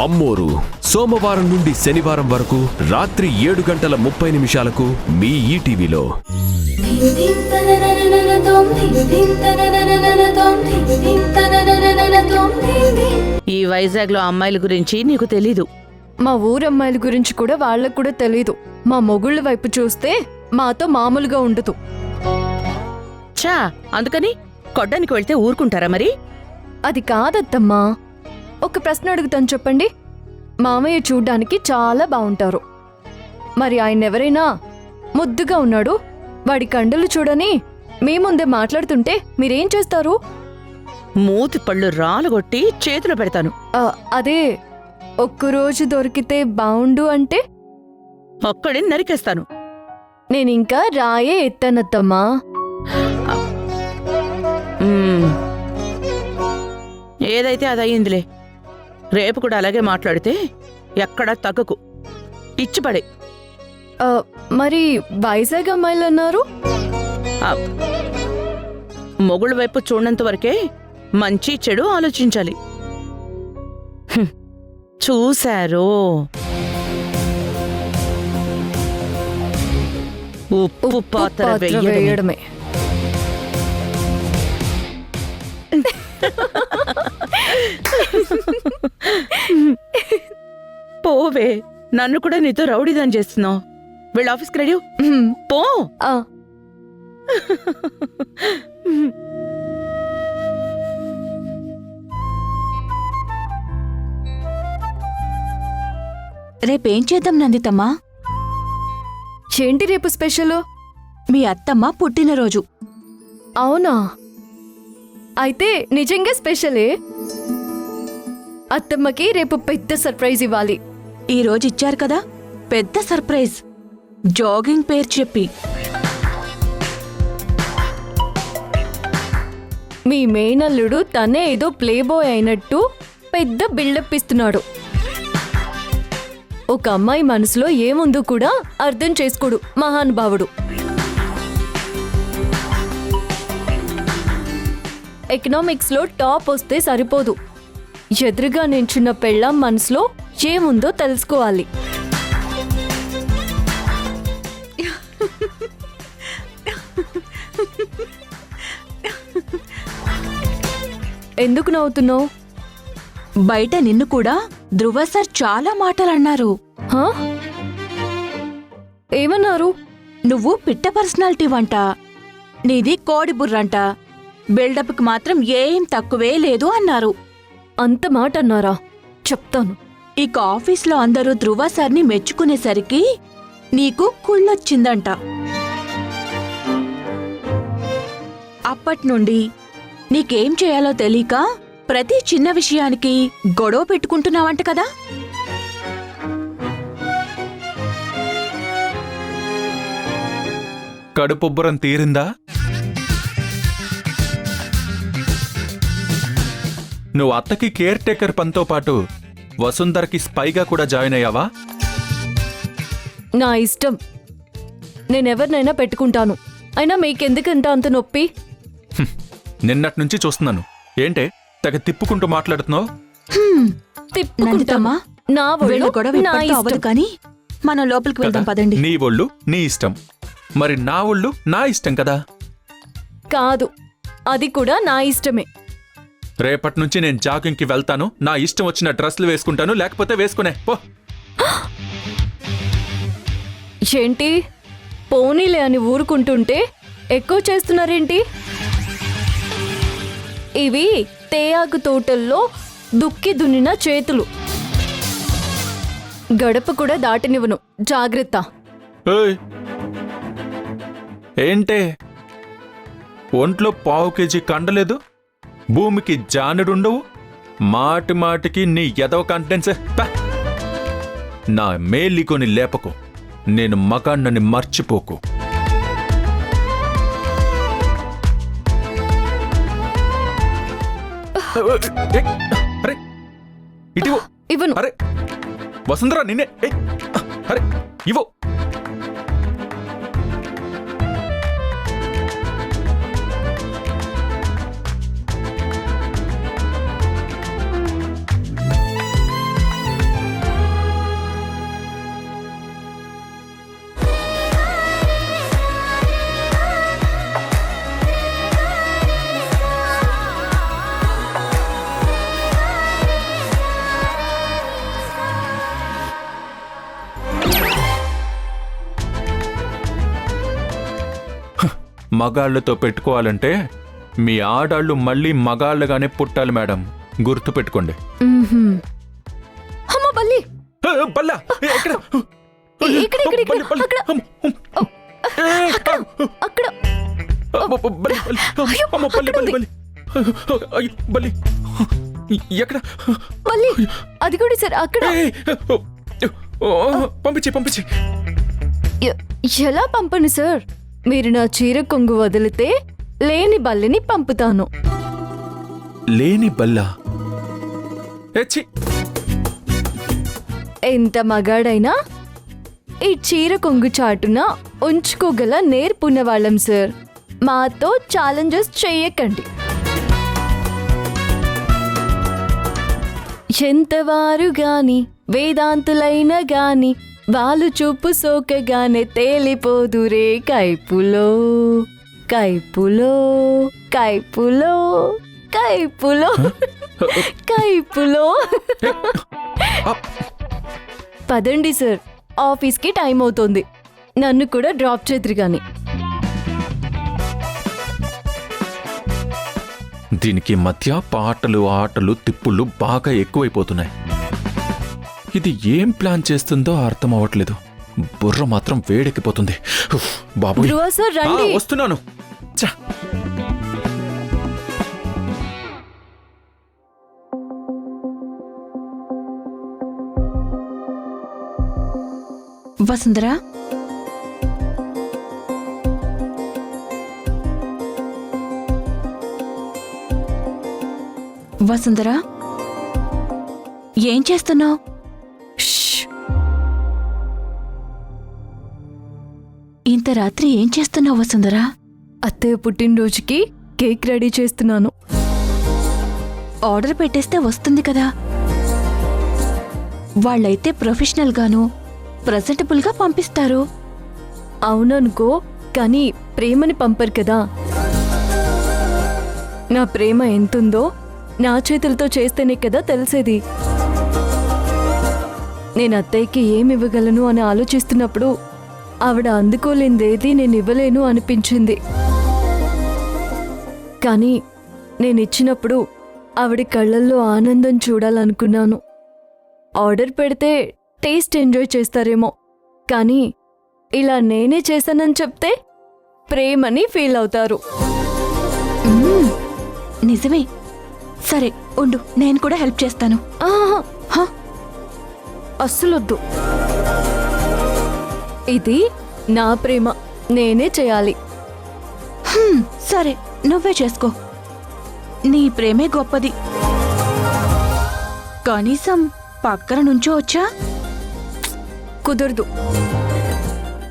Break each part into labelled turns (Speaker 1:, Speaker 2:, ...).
Speaker 1: అమ్మోరు సోమవారం నుండి శనివారం వరకు రాత్రి 7:30 మీ ఈటీవీలో.
Speaker 2: ఈ వైజాగ్ లో అమ్మాయిల గురించి నీకు తెలీదు.
Speaker 3: మా ఊరమ్మాయిల గురించి కూడా వాళ్ళకు కూడా తెలీదు. మా మొగుళ్ళ వైపు చూస్తే మాతో మామూలుగా ఉండదు.
Speaker 2: చా అందుకని కొడ్డానికి వెళ్తే ఊరుకుంటారా మరి?
Speaker 3: అది కాదత్తమ్మా. ఒక ప్రశ్న అడుగుతాను చెప్పండి. మామయ్య చూడ్డానికి చాలా బాగుంటారు. మరి ఆయన ఎవరైనా ముద్దుగా ఉన్నాడు, వాడి కండలు చూడని మీ ముందే మాట్లాడుతుంటే మీరేం చేస్తారు?
Speaker 2: మూతి పళ్ళు రాలగొట్టి చేతిలో పెడతాను.
Speaker 3: అదే ఒక్కరోజు దొరికితే బావుండు అంటే
Speaker 2: అక్కడే నరికేస్తాను.
Speaker 3: నేనింకా రాయే ఎత్తానత్తమ్మా.
Speaker 2: ఏదైతే అదయ్యిందిలే. రేపు కూడా అలాగే మాట్లాడితే ఎక్కడా తగ్గకు, ఇచ్చిపడే.
Speaker 3: మరి వైజాగ్ అమ్మాయిలు అన్నారు?
Speaker 2: మొగుళ్ళ వైపు చూడనంత వరకే మంచి చెడు ఆలోచించాలి. చూశారో ఉప్పు పాత్ర వేయడమే. పోవే, నన్ను కూడా నీతో రౌడీదాన్ చేస్తున్నావు. వీళ్ళ ఆఫీస్కి రెడీ పో.
Speaker 4: రేపేం చేద్దాం నందితమ్మా?
Speaker 3: ఏంటి రేపు స్పెషల్?
Speaker 4: మీ అత్తమ్మ పుట్టినరోజు.
Speaker 3: అవునా? అయితే నిజంగా స్పెషలే. అత్తమ్మకి రేపు పెద్ద సర్ప్రైజ్ ఇవ్వాలి.
Speaker 4: ఈరోజు ఇచ్చారు కదా పెద్ద సర్ప్రైజ్, జాగింగ్ పేరు చెప్పి.
Speaker 3: మీ మేనల్లుడు తనే ఏదో ప్లేబాయ్ అయినట్టు పెద్ద బిల్డప్ ఇస్తున్నాడు. ఒక అమ్మాయి మనసులో ఏముందో కూడా అర్థం చేసుకోడు మహానుభావుడు. ఎకనామిక్స్లో టాప్ వస్తే సరిపోదు, ఎదురుగా నించున్న పెళ్ళాం మనసులో ఏముందో తెలుసుకోవాలి. ఎందుకు నవ్వుతున్నావు?
Speaker 4: బయట నిన్ను కూడా ధ్రువ సార్ చాలా మాటలన్నారు.
Speaker 3: ఏమన్నారు?
Speaker 4: నువ్వు పిట్ట పర్సనాలిటీ వంట, నీది కోడి బుర్రంట, బిల్డప్కి మాత్రం ఏం తక్కువే లేదు అన్నారు.
Speaker 3: అంత మాట అన్నారా? చెప్తాను.
Speaker 4: ఇక ఆఫీస్లో అందరూ ధ్రువ సార్ని మెచ్చుకునేసరికి నీకు కుళ్ళొచ్చిందంట. అప్పట్నుండి నీకేం చేయాలో తెలియక ప్రతి చిన్న విషయానికి గొడవ పెట్టుకుంటున్నావంట కదా?
Speaker 5: కడుపుబ్బరం తీరిందా? నువ్వు అత్తకి కేర్ టేకర్ పనితో పాటు వసుంధరకి స్పైగా కూడా జాయిన్ అయ్యావా?
Speaker 3: నా ఇష్టం, నేనెవరినైనా పెట్టుకుంటాను. అయినా మీకెందుకంత అంత నొప్పి?
Speaker 5: నిన్నటి నుంచి చూస్తున్నాను. ఏంటే తెగ తిప్పుకుంటూ మాట్లాడుతున్నావు?
Speaker 3: తిప్పుకుంటామా? నా ఒళ్ళు నా ఇష్టం.
Speaker 4: కానీ మనం లోపలికి వెళ్దాం పదండి.
Speaker 5: నీ ఒళ్ళు నీ ఇష్టం, మరి నా ఒళ్ళు నా ఇష్టం కదా?
Speaker 3: కాదు, అది కూడా నా ఇష్టమే.
Speaker 5: రేపటి నుంచి నేను జాగింగ్కి వెళ్తాను. నా ఇష్టం వచ్చిన డ్రెస్లు వేసుకుంటాను, లేకపోతే వేసుకునే పో.
Speaker 3: ఏంటి పోనీలే అని ఊరుకుంటుంటే ఎక్కువ చేస్తున్నారేంటి? ఇవి తేయాకు తోటల్లో దుక్కి దున్నిన చేతులు. గడప కూడా దాటనివ్వను, జాగ్రత్త.
Speaker 5: ఏంటే ఒంట్లో పావు కేజీ కండలేదు, భూమికి జానుడుండవు, మాటి మాటికి నీ ఎదవ కంటెన్సే. నా మేలికొని లేపకు, నేను మగాన్నని మర్చిపోకు. అరే ఇటు
Speaker 3: ఇవ్వను.
Speaker 5: అరే వసుంధరా నిన్నే. అరే ఇవ్వు. మగాళ్ళతో పెట్టుకోవాలంటే మీ ఆడాళ్ళు మళ్ళీ మగాళ్ళగానే పుట్టాలి మేడం, గుర్తు పెట్టుకోండి.
Speaker 3: అమ్మ బల్లి,
Speaker 5: బల్లా ఎక్కడ?
Speaker 3: ఇక్కడ ఇక్కడ ఇక్కడ అక్కడ అక్కడ
Speaker 5: ఎక్కడ?
Speaker 3: బల్లి అది కూడా సార్ అక్కడ.
Speaker 5: పంపించి
Speaker 3: ఎలా పంపను సార్? మీరు నా చీర కొంగు వదిలితే లేని బల్లిని పంపుతాను.
Speaker 5: లేని బల్లా?
Speaker 3: ఎంత మగాడైనా ఈ చీర కొంగు చాటున ఉంచుకోగల నేర్పున్న వాళ్ళం సార్. మాతో ఛాలెంజెస్ చెయ్యకండి. ఎంతవారు గాని వేదాంతులైన గాని వాళ్ళు చూపు సోకగానే తేలిపోదురే కైపులో కైపులో కైపులో కైపులో కైపులో. పదండి సార్, ఆఫీస్కి టైం అవుతోంది. నన్ను కూడా డ్రాప్ చేతురు గాని.
Speaker 5: దీనికి మధ్య పాటలు ఆటలు తిప్పుళ్ళు బాగా ఎక్కువైపోతున్నాయి. ఇది ఏం ప్లాన్ చేస్తుందో అర్థం అవ్వట్లేదు. బుర్ర మాత్రం వేడెక్కిపోతుంది. బాబు
Speaker 3: ధ్రువ సార్ రండి.
Speaker 5: వస్తున్నాను. ఛ!
Speaker 4: వసుంధరా, వసుంధరా, ఏం చేస్తున్నావు? ఇంత రాత్రి ఏం చేస్తున్నావు వసుంధరా?
Speaker 3: అత్తయ్య పుట్టినరోజుకి కేక్ రెడీ చేస్తున్నాను.
Speaker 4: ఆర్డర్ పెట్టేస్తే వస్తుంది కదా. వాళ్ళైతే ప్రొఫెషనల్ గాను ప్రెజెంటబుల్ గా పంపిస్తారు.
Speaker 3: అవుననుకో, కానీ ప్రేమని పంపరు కదా. నా ప్రేమ ఎంతుందో నా చేతులతో చేస్తేనే కదా తెలిసేది. నేను అత్తయ్యకి ఏమివ్వగలను అని ఆలోచిస్తున్నప్పుడు ఆవిడ అందుకోలేనిదేది నేను ఇవ్వలేను అనిపించింది. కానీ నేనిచ్చినప్పుడు ఆవిడ కళ్ళల్లో ఆనందం చూడాలనుకున్నాను. ఆర్డర్ పెడితే టేస్ట్ ఎంజాయ్ చేస్తారేమో, కానీ ఇలా నేనే చేశానని చెప్తే ప్రేమని ఫీల్ అవుతారు.
Speaker 4: నిజమే. సరే ఉండు, నేను కూడా హెల్ప్ చేస్తాను.
Speaker 3: ఆహా, అస్సలొద్దు. ఇది నా ప్రేమ, నేనే చేయాలి.
Speaker 4: సరే, నువ్వే చేసుకో. నీ ప్రేమే గొప్పది. కనీసం పక్కన నుంచోవచ్చా?
Speaker 3: కుదరదు.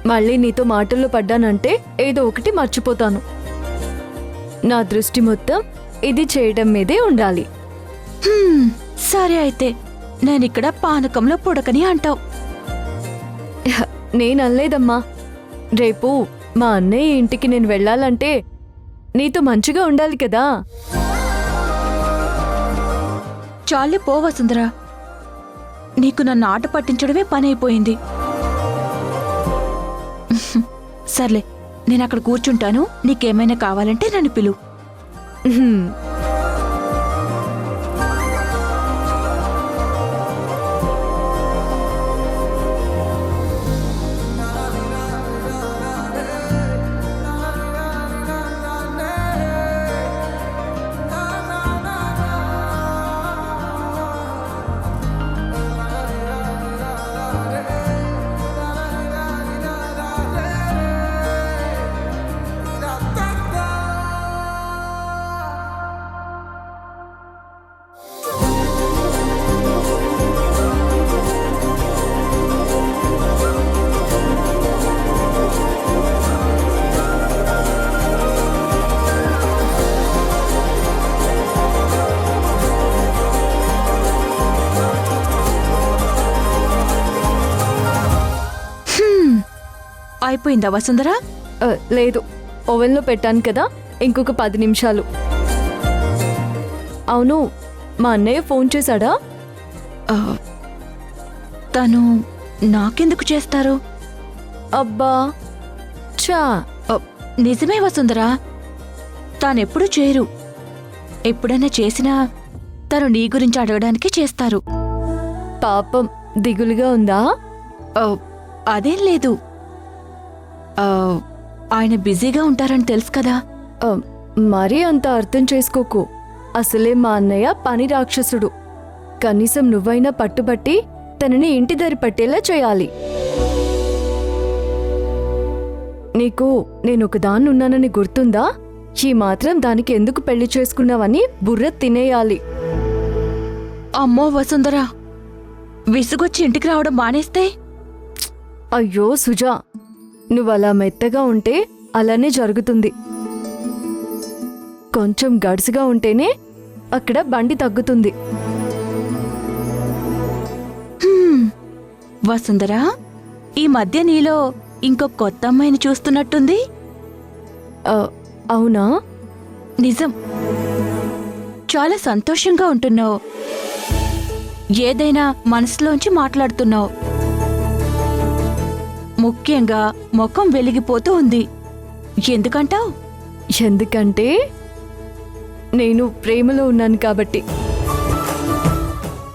Speaker 3: మళ్ళీ నీతో మాటల్లో పడ్డానంటే ఏదో ఒకటి మర్చిపోతాను. నా దృష్టి మొత్తం ఇది చేయడం మీదే ఉండాలి.
Speaker 4: సరే అయితే, నేనిక్కడ పానకంలో పుడకని అంటావు.
Speaker 3: నేనల్లేదమ్మా. రేపు మా అన్నయ్య ఇంటికి నేను వెళ్ళాలంటే నీతో మంచిగా ఉండాలి కదా.
Speaker 4: చాలే పో వసుంధరా, నీకు నన్ను ఆట పట్టించడమే పని అయిపోయింది. సర్లే, నేను అక్కడ కూర్చుంటాను. నీకేమైనా కావాలంటే నన్ను పిలువు. అయిపోయిందా వసుంధరా?
Speaker 3: లేదు, ఓవెన్లో పెట్టాను కదా, ఇంకొక 10 నిమిషాలు. అవును, మా అన్నయ్య ఫోన్ చేశాడా?
Speaker 4: తను నాకెందుకు చేస్తారు?
Speaker 3: అబ్బా చా,
Speaker 4: నిజమే వసుంధరా, తానెప్పుడూ చేయరు. ఎప్పుడైనా చేసినా తను నీ గురించి అడగడానికి చేస్తారు.
Speaker 3: పాపం దిగులుగా ఉందా?
Speaker 4: ఓ, అదేం లేదు. ఆ, ఆయన బిజీగా ఉంటారని తెలుసు కదా.
Speaker 3: ఆ, మరీ అంత అర్థం చేసుకోకు. అసలే మా అన్నయ్య పని రాక్షసుడు. కనీసం నువ్వైనా పట్టుబట్టి తనని ఇంటి దారి పట్టేలా చేయాలి. నీకు నేనొక దాన్నున్నానని గుర్తుందా? ఈ మాత్రం దానికి ఎందుకు పెళ్లి చేసుకున్నావని బుర్ర తినేయాలి.
Speaker 4: అమ్మో వసుంధరా, విసుగొచ్చి ఇంటికి రావడం మానేస్తే?
Speaker 3: అయ్యో సుజా, నువ్వలా మెత్తగా ఉంటే అలానే జరుగుతుంది. కొంచెం గడుసుగా ఉంటేనే అక్కడ బండి తగ్గుతుంది.
Speaker 4: వసుంధరా, ఈ మధ్య నీలో ఇంకో కొత్త అమ్మాయిని చూస్తున్నట్టుంది.
Speaker 3: ఆ, అవునా?
Speaker 4: నిజం. చాలా సంతోషంగా ఉంటున్నావు. ఏదైనా మనసులోంచి మాట్లాడుతున్నావు. ముఖ్యంగా ముఖం వెలిగిపోతూ ఉంది. ఎందుకంటావు?
Speaker 3: ఎందుకంటే నేను ప్రేమలో ఉన్నాను కాబట్టి.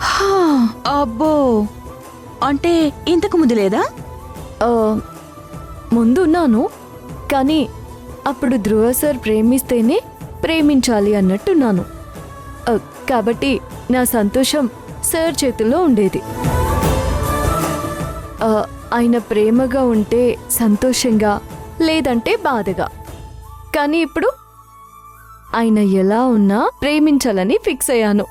Speaker 4: హా, అబ్బో, అంటే ఇంతకు ముందు లేదా?
Speaker 3: ఆ, ముందున్నాను, కానీ అప్పుడు ధ్రువ సార్ ప్రేమిస్తేనే ప్రేమించాలి అన్నట్టున్నాను. కాబట్టి నా సంతోషం సార్ చేతుల్లో ఉండేది. ఆయన ప్రేమగా ఉంటే సంతోషంగా, లేదంటే బాధగా. కానీ ఇప్పుడు ఆయన ఎలా ఉన్నా ప్రేమించాలని ఫిక్స్ అయ్యాను.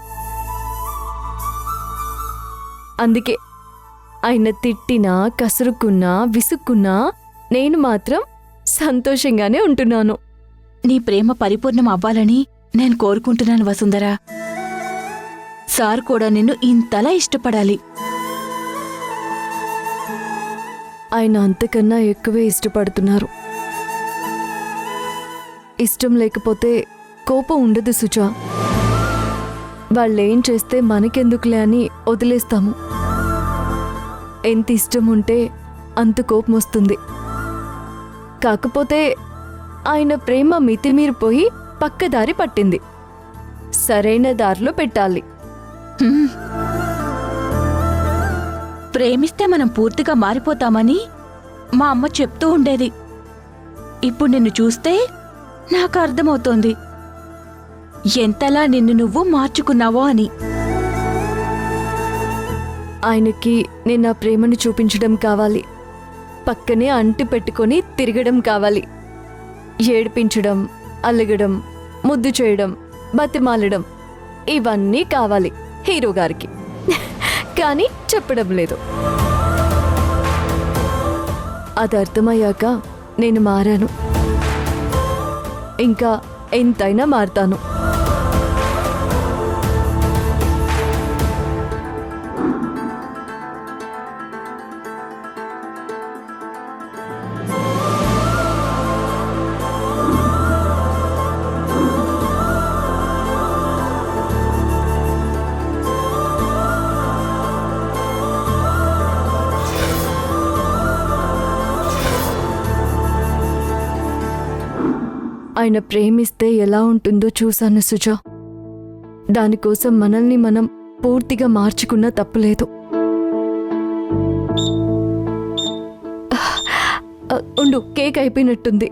Speaker 3: అందుకే ఆయన తిట్టినా, కసురుకున్నా, విసుక్కున్నా నేను మాత్రం సంతోషంగానే ఉంటున్నాను.
Speaker 4: నీ ప్రేమ పరిపూర్ణం అవ్వాలని నేను కోరుకుంటున్నాను వసుంధరా. సార్ కూడా నిన్ను ఇంతలా ఇష్టపడాలి.
Speaker 3: ఆయన అంతకన్నా ఎక్కువే ఇష్టపడుతున్నారు. ఇష్టం లేకపోతే కోపం ఉండదు సుజా. వాళ్ళేం చేస్తే మనకెందుకులే అని వదిలేస్తాము. ఎంత ఇష్టం ఉంటే అంత కోపం వస్తుంది. కాకపోతే ఆయన ప్రేమ మితిమీరిపోయి పక్కదారి పట్టింది. సరైన దారిలో పెట్టాలి.
Speaker 4: హ్మ్. ప్రేమిస్తే మనం పూర్తిగా మారిపోతామని మా అమ్మ చెప్తూ ఉండేది. ఇప్పుడు నిన్ను చూస్తే నాకు అర్థమవుతోంది ఎంతలా నిన్ను నువ్వు మార్చుకున్నావో అని.
Speaker 3: ఆయనకి నేను నా ప్రేమను చూపించడం కావాలి. పక్కనే అంటి పెట్టుకొని తిరగడం కావాలి. ఏడిపించడం, అలగడం, ముద్దు చేయడం, బతిమాలడం, ఇవన్నీ కావాలి హీరో గారికి. కానీ చెప్పడం లేదు. అది అర్థమయ్యాక నేను మారాను. ఇంకా ఎంతైనా మారుతాను. ఆయన ప్రేమిస్తే ఎలా ఉంటుందో చూశాను సుజా. దానికోసం మనల్ని మనం పూర్తిగా మార్చుకున్నా తప్పులేదు. ఉండు, కేక్ అయిపోయినట్టుంది.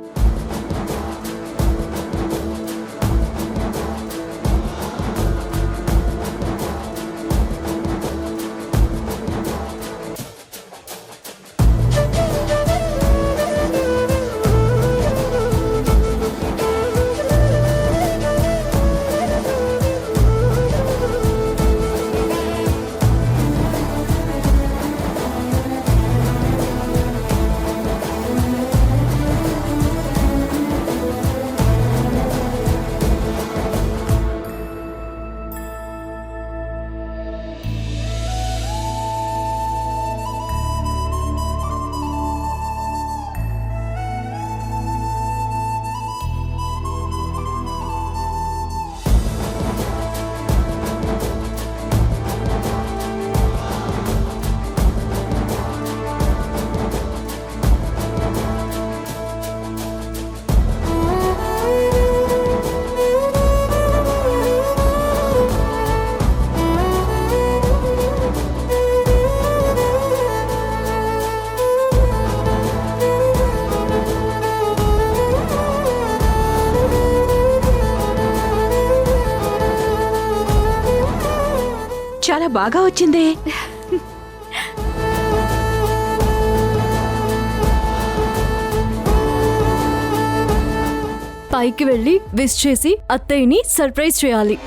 Speaker 4: చాలా బాగా వచ్చిందే.
Speaker 3: పైకి వెళ్ళి విష్ చేసి అత్తయ్యని సర్ప్రైజ్ చేయాలి.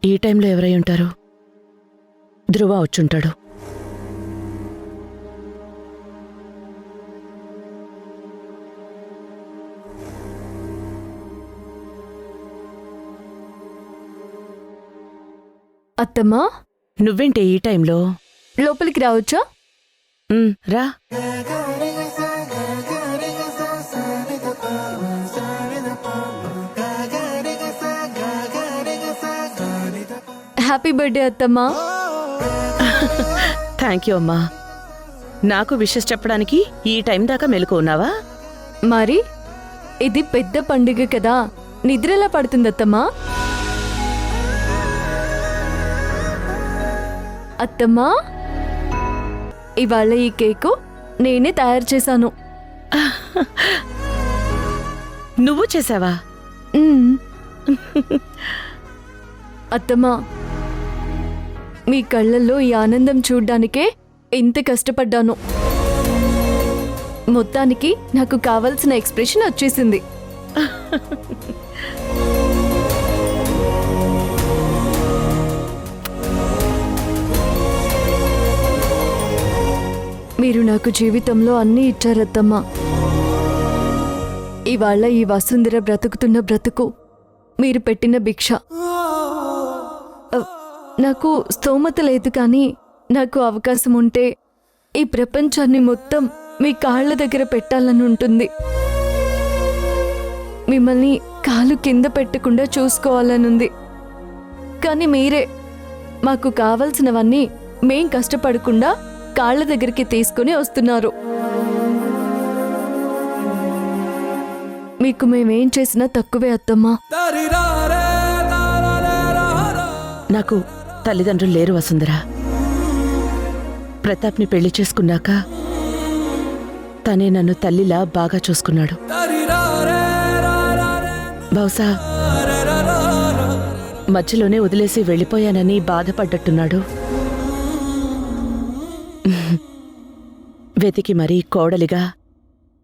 Speaker 2: ఈ టైంలో ఎవరై ఉంటారు? ధ్రువ వచ్చుంటాడు.
Speaker 3: అత్తమ్మా,
Speaker 2: నువ్వేంటే ఈ టైంలో?
Speaker 3: లోపలికి రావచ్చా?
Speaker 2: రా.
Speaker 3: హ్యాపీ బర్త్డే అత్తమ్మా.
Speaker 2: థ్యాంక్ యూ అమ్మా. నాకు విషెస్ చెప్పడానికి ఈ టైం దాకా మెలకు ఉన్నావా?
Speaker 3: మరి ఇది పెద్ద పండుగ కదా, నిద్రలా పడుతుంది అత్తమ్మా. అత్తమ్మా, ఇవాళ ఈ కేకు నేనే తయారు చేశాను.
Speaker 2: నువ్వు చేసావా?
Speaker 3: మ్మ్. అత్తమ్మా, మీ కళ్ళల్లో ఈ ఆనందం చూడ్డానికే ఎంత కష్టపడ్డాను. మొత్తానికి నాకు కావలసిన ఎక్స్ప్రెషన్ వచ్చేసింది. మీరు నాకు జీవితంలో అన్నీ ఇచ్చారత్తమ్మా. ఇవాళ ఈ వసుంధర బ్రతుకుతున్న బ్రతుకు మీరు పెట్టిన భిక్ష. నాకు స్తోమత లేదు, కానీ నాకు అవకాశం ఉంటే ఈ ప్రపంచాన్ని మొత్తం మీ కాళ్ళ దగ్గర పెట్టాలని ఉంటుంది. మిమ్మల్ని కాలు కింద పెట్టకుండా చూసుకోవాలనుంది. కానీ మీరే మాకు కావలసినవన్నీ మేం కష్టపడకుండా కాళ్ళ దగ్గరికి తీసుకుని వస్తున్నారు. మీకు మేమేం చేసినా తక్కువే అత్తమ్మా.
Speaker 2: నాకు తల్లిదండ్రులు లేరు వసుంధర. ప్రతాప్ని పెళ్లి చేసుకున్నాక తనే నన్ను తల్లిలా బాగా చూసుకున్నాడు. బహుశా మధ్యలోనే వదిలేసి వెళ్ళిపోయానని బాధపడ్డట్టున్నాడు. వెతికి మరీ కోడలిగా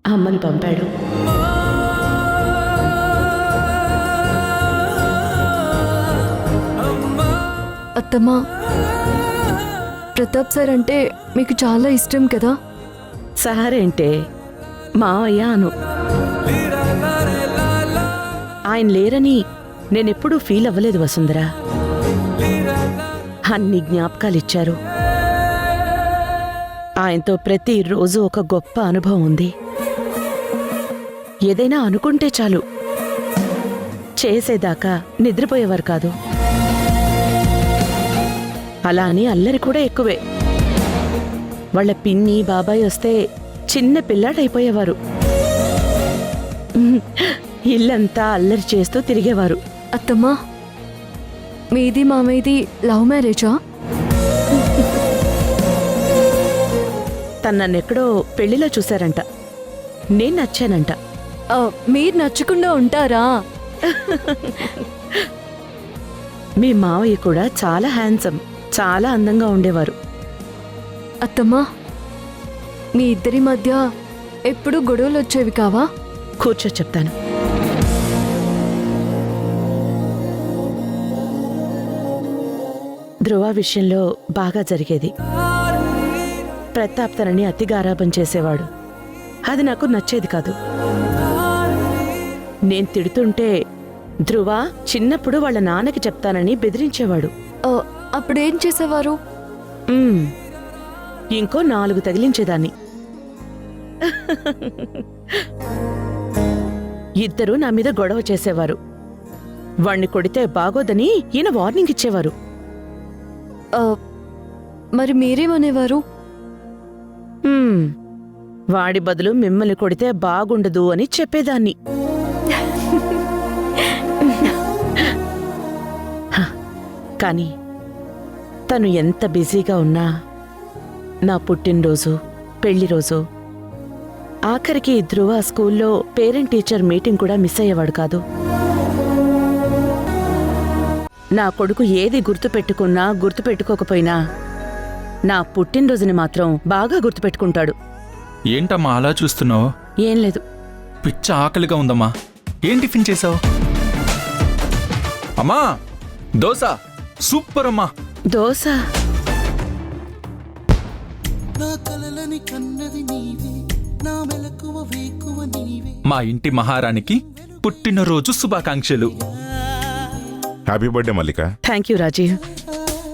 Speaker 2: అమ్మని పంపాడు.
Speaker 3: అత్తమ్మా, ప్రతాప్ సార్ అంటే మీకు చాలా ఇష్టం కదా?
Speaker 2: సహారేంటే మావయ్య అను. ఆయన లేరని నేనెప్పుడూ ఫీల్ అవ్వలేదు వసుంధర. అన్ని జ్ఞాపకాలిచ్చారు. ఆయనతో ప్రతిరోజు ఒక గొప్ప అనుభవం ఉంది. ఏదైనా అనుకుంటే చాలు చేసేదాకా నిద్రపోయేవారు కాదు. అలా అని అల్లరి కూడా ఎక్కువే. వాళ్ళ పిన్ని బాబాయ్ వస్తే చిన్న పిల్లాడైపోయేవారు. ఇల్లంతా అల్లరి చేస్తూ తిరిగేవారు.
Speaker 3: అత్తమ్మా, మీది మామయ్యది లవ్ మ్యారేజా?
Speaker 2: తను నన్నెక్కడో పెళ్లిలో చూశారంట. నేను నచ్చానంట.
Speaker 3: మీరు నచ్చకుండా ఉంటారా?
Speaker 2: మీ మావయ్య కూడా చాలా హ్యాండ్సమ్, చాలా అందంగా ఉండేవారు.
Speaker 3: అత్తమ్మా, మీ ఇద్దరి మధ్య ఎప్పుడు గొడవలు వచ్చేవి కావా?
Speaker 2: కూర్చో చెప్తాను. ధ్రువ విషయంలో బాగా జరిగేది. ప్రతాప్ తనని అతిగారాబం చేసేవాడు. అది నాకు నచ్చేది కాదు. నేను తిడుతుంటే ధ్రువ చిన్నప్పుడు వాళ్ళ నాన్నకి చెప్తానని బెదిరించేవాడు.
Speaker 3: అప్పుడేం చేసేవారు?
Speaker 2: ఇంకో 4 తగిలించేదాన్ని. ఇద్దరూ నా మీద గొడవ చేసేవారు. వాణ్ణి కొడితే బాగోదని ఈయన వార్నింగ్ ఇచ్చేవారు.
Speaker 3: మరి మీరేమనేవారు?
Speaker 2: వాడి బదులు మిమ్మల్ని కొడితే బాగుండదు అని చెప్పేదాన్ని. కానీ తను ఎంత బిజీగా ఉన్నా నా పుట్టినరోజు పెళ్లి రోజు ఆఖరికి ధ్రువ స్కూల్లో పేరెంట్ టీచర్ మీటింగ్ కూడా మిస్ అయ్యేవాడు కాదు. నా కొడుకు ఏది గుర్తుపెట్టుకున్నా గుర్తుపెట్టుకోకపోయినా నా పుట్టినరోజుని మాత్రం బాగా గుర్తుపెట్టుకుంటాడు.
Speaker 5: ఏంటమ్మా అలా చూస్తున్నావు?
Speaker 2: ఏం లేదు.
Speaker 5: పిచ్చ ఆకలిగా ఉందమ్మా. ఏం టిఫిన్ చేసావు? అమ్మా దోశ సూపర్ అమ్మా.
Speaker 2: దోశ?
Speaker 5: మా ఇంటి మహారాణికి పుట్టినరోజు శుభాకాంక్షలు.
Speaker 6: Happy birthday Mallika.
Speaker 2: Thank you Rajiv.